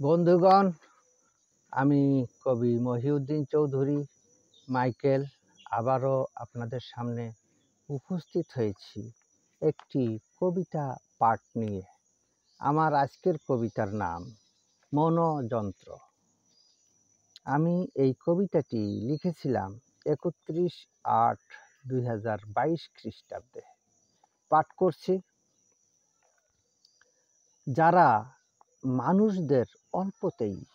বন্ধুগণ, আমি কবি মহিউদ্দিন চৌধুরী মাইকেল আবারও আপনাদের সামনে উপস্থিত হয়েছি একটি কবিতা পাঠ নিয়ে। আমার আজকের কবিতার নাম মনোযন্ত্র। আমি এই কবিতাটি লিখেছিলাম 31/8/2022 খ্রিস্টাব্দে। পাঠ করছি। যারা মানুষদের অল্পতেই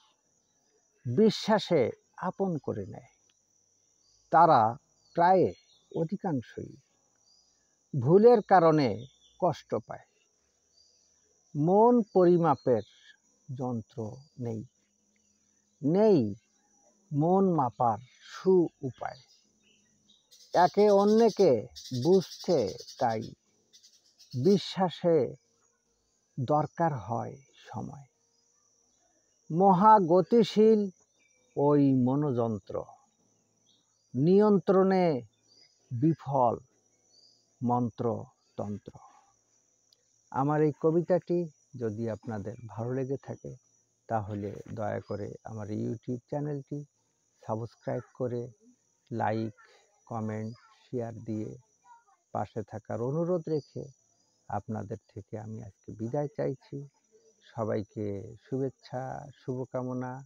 বিশ্বাসে আপন করে নেয়, তারা প্রায় অধিকাংশই ভুলের কারণে কষ্ট পায়। মন পরিমাপের যন্ত্র নেই, নেই মন মাপার সু উপায়। একে অন্যকে বুঝতে তাই বিশ্বাসে দরকার হয় সময়। মহাগতিশীল ওই মনোযন্ত্র, নিয়ন্ত্রণে বিফল মন্ত্রতন্ত্র। আমার এই কবিতাটি যদি আপনাদের ভালো লেগে থাকে, তাহলে দয়া করে আমার ইউটিউব চ্যানেলটি সাবস্ক্রাইব করে লাইক, কমেন্ট, শেয়ার দিয়ে পাশে থাকার অনুরোধ রেখে আপনাদের থেকে আমি আজকে বিদায় চাইছি। সবাইকে শুভেচ্ছা, শুভকামনা,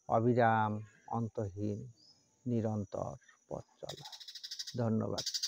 অবিরাম অন্তহীন নিরন্তর পথ চলা। ধন্যবাদ।